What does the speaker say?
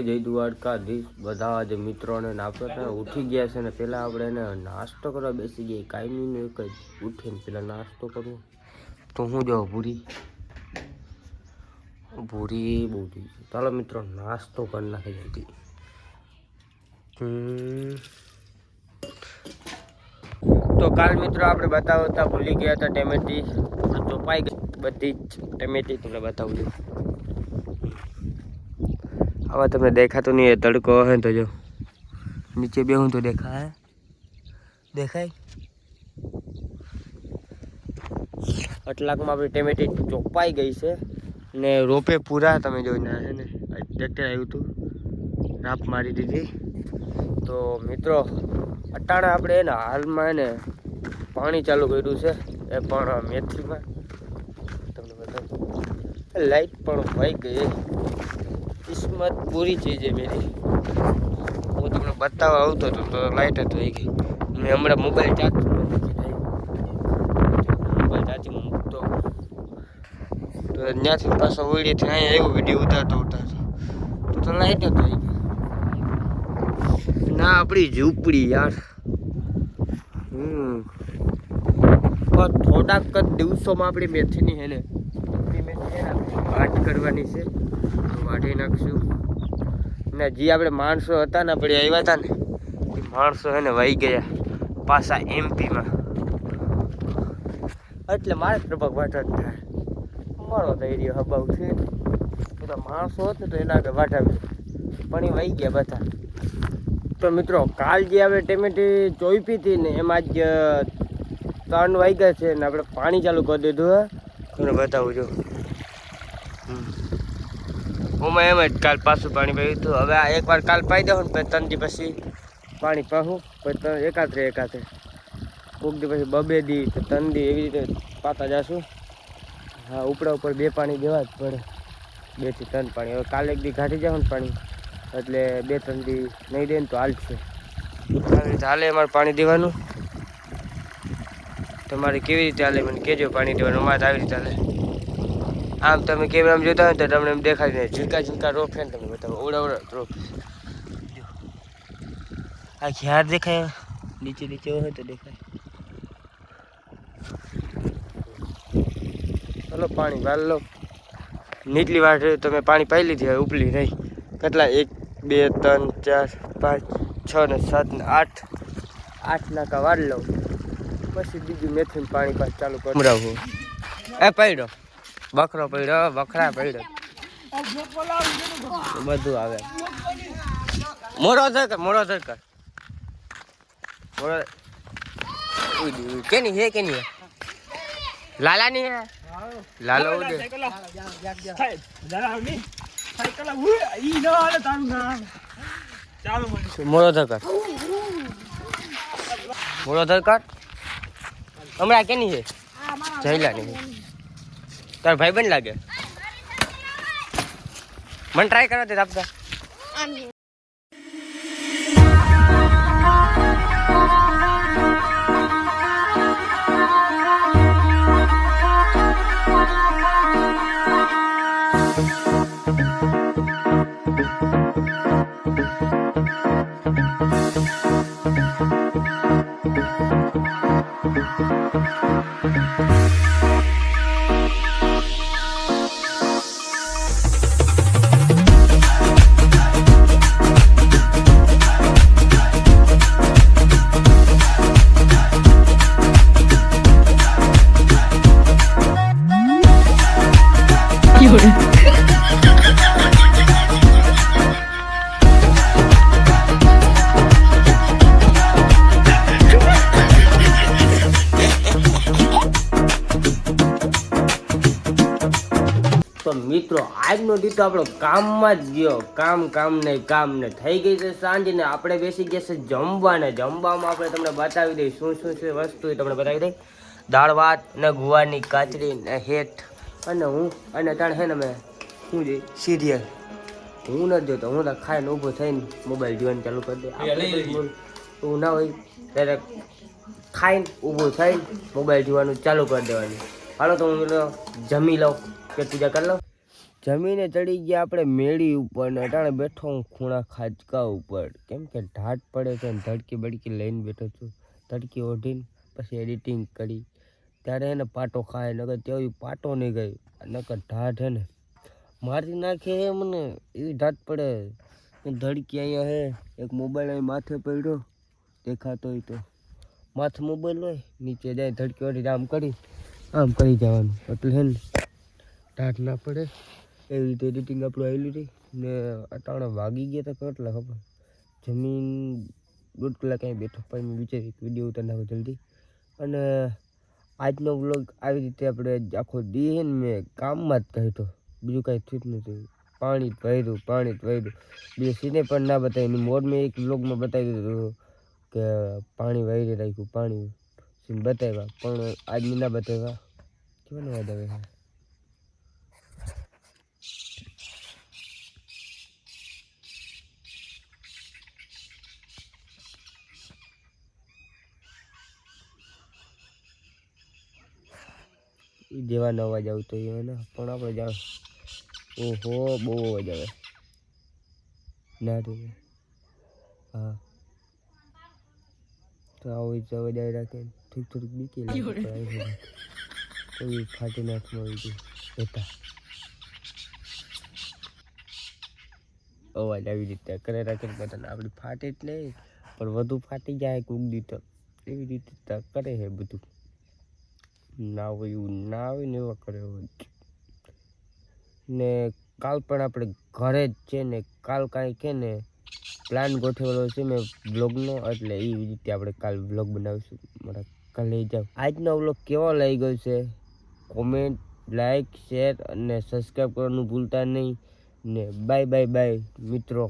જય દ્વારકાધીશ બધા જ મિત્રોને આપણે ઉઠી ગયા છે ને પહેલાં આપણે એને નાસ્તો કરવા બેસી ગયા. કાયમીનું એક જ ઉઠીને પહેલાં નાસ્તો કરવો. તો હું જાઉં ભૂરી બહુ થઈ ગઈ. ચાલો મિત્રો નાસ્તો કરી નાખી જલ્દી. તો કાલ મિત્રો આપણે બતાવતા ભૂલી ગયા હતા ટેમેટી ચોપાઈ ગઈ બધી જ ટેમેટી તમને બતાવું છું. આવા તમને દેખાતું નહીં, તડકો હે તો જો નીચે બેહું તો દેખાય અટલાકમાં આપણી ટેમેટી ચોપાઈ ગઈ છે ને રોપે પૂરા તમે જોઈને હે ને ટ્રેક્ટર આવ્યું હતું રાપ મારી દીધી. તો મિત્રો અટાણે આપણે એને હાલમાં એને પાણી ચાલુ કર્યું છે એ પણ મેથીમાં તમને બતાવું. લાઈટ પણ વહી ગઈ, કિસ્મત પૂરી ચીજ છે મેરી. હું તમને બતાવવા આવતો હતો તો લાઈટ જ થઈ ગઈ. મેં હમણાં મોબાઈલ ચાર્જિંગ મૂકતો તો ત્યાંથી પાછો ઓળીથી અહીંયા એવું વિડીયો ઉતારતો તો લાઈટ જ થઈ ગઈ. ના આપણી ઝૂંપડી યાર. થોડાક જ દિવસોમાં આપણી મેથીની હે ને વાટ કરવાની છે, વાટી નાખશું. ને જે આપણે માણસો હતા ને આપણે આવ્યા હતા ને એ માણસો હે ને વહી ગયા પાછા એમપીમાં. એટલે મારે પ્રભાગ વાટ જ થાય મારો થઈ રહ્યો હબાવ છે. બધા માણસો હોત ને તો એના આગળ વાટાવી પણ એ વહી ગયા બધા. તો મિત્રો કાલ જે આપણે ટેમેટી ચોઈપી હતી ને એમાં જ 3 વાગ્યા છે ને આપણે પાણી ચાલુ કરી દીધું. તમને બતાવું છું હું એમ જ કાલ પાછું પાણી પાયું હતું. હવે આ એકવાર કાલ પાઈ દઉં ને પછી 3 દી પછી પાણી પાવું પછી એકાત્રે કોક દી પછી 2 દી તો 3 દી એવી રીતે પાતા જશું. હા ઉપડા ઉપર 2 પાણી દેવા જ પડે, 2 થી 3 પાણી. હવે કાલે 1 દી ઘાટી જાવ ને પાણી એટલે 2-3 દી નહીં દે ને તો હાલશે. આવી રીતે હાલે અમારે પાણી દેવાનું. તમારે કેવી રીતે હાલે મને કહેજો પાણી દેવાનું. અમારે આવી રીતે હાલે. આમ તમે કેમેરામાં જોતા હોય તો તમને એમ દેખાય ને ઝીંકા રોપ છે ને તમે બતાવો ઓવડા રોપ. આ ખ્યાર દેખાય નીચે હોય તો દેખાય. ચલો પાણી વાળ લો. નીચલી વાર તમે પાણી પાઈ લીધી હવે ઉપલી રહી કેટલા 1 2 3 4 5 6 ને 7 ને 8 નાકા વાળ લઉં પછી બીજું મેથીનું પાણી પાછું ચાલુ કરાવું. એ પડ્યો બકરો પડ્યો બકરા પડ્યો બધું આવે. મોરો ધરકર કેની હે લાલાની હે લાલો ઉડે મોરો ધરકર હમણાં કેની છે જયલાની. તાર ભાઈ બન લાગે મને ટ્રાય કરવા દે આપતા. તો મિત્રો આજનો દી તો આપણો કામમાં જ ગયો. કામ ને થઈ ગઈ છે સાંજ ને આપણે બેસી ગયા છે જમવાને. જમવામાં આપણે તમને બતાવી દઈએ શું વસ્તુ એ તમને બતાવી દઈ. દાળ ભાત ને ગુવારની કાચરી ને હેઠ અને હું અને તાણ છે ને મેં શું જોઈ સિરિયલ હું નથી જોતો. હું તો ખાઈને ઊભો થઈને મોબાઈલ જોવાનું ચાલુ કરી દે. હું ના હોય ત્યારે ખાઈને ઊભું થઈને મોબાઈલ જોવાનું ચાલુ કરી દેવાનું. હાલો તો હું જમી લઉં કે પૂજા કરી લઉં. જમીને ચડી ગયા આપણે મેળી ઉપર ને અટાણે બેઠો હું ખૂણા ખાચકા ઉપર, કેમ કે ઢાટ પડે છે ને ધડકી બડકી લઈને બેઠો છું. ધડકી ઓઢીને પછી એડિટિંગ કરી ત્યારે એને પાટો ખાય, નકર તેવી પાટો નહીં ગઈ, નકર ઢાટ હે ને મારી નાખે હે મને, એવી ઢાટ પડે. ધડકી અહીંયા હે, એક મોબાઈલ અહીં માથે પડ્યો દેખાતો હોય તો, માથે મોબાઈલ હોય નીચે જાય ધડકી ઓઢી આમ કરી જવાનું, એટલે હે ને ઢાટ ના પડે. એવી રીતે એડિટિંગ આપણું આવેલું રહી ને અટાણે વાગી ગયા હતા કેટલા ખબર, જમીન 1.5 કલાક અહીં બેઠો પછી મેં વિચારી વિડીયો ઉતારી નાખો જલ્દી. અને આજનો વ્લોગ આવી રીતે આપણે આખો દી હે ને મેં કામમાં જ કાઢ્યો, બીજું કાંઈ થયું જ નથી. પાણી જ ભર્યું, બીજું સીને પણ ના બતાવ્યું. મોડ મેં એક વ્લોગમાં બતાવી દીધું કે પાણી વારી રાખ્યું, પાણી સીને બતાવ્યા, પણ આજ મેં ના બતાવ્યા. કેવાનો યાદ આવે છે એ જેવાનો અવાજ આવતો હોય ને, પણ આપણે જાણ ઓહો બહુ અવાજ આવે ના રે. હા તો આવો અવાજ આવી રાખે થોડીક બીકી લાગે, કોઈ ફાટી નાખમાં આવી ગઈ હતા અવાજ આવી રીતે કરે રાખે બધાને. આપણી ફાટે જ નહીં પણ વધુ ફાટી જાય કોક દી તો, એવી રીતે કરે છે બધું. ના હોય એવું ના હોય ને એવા કરે ને. કાલ પણ આપણે ઘરે જ છે ને, કાલ કાંઈ કે ને પ્લાન ગોઠવેલો છે મેં બ્લોગનો, એટલે એ રીતે આપણે કાલ બ્લોગ બનાવીશું. મારા કાલે જાવ. આજનો બ્લોગ કેવો લઈ ગયો છે કોમેન્ટ, લાઈક, શેર અને સબસ્ક્રાઈબ કરવાનું ભૂલતા નહીં ને. બાય મિત્રો.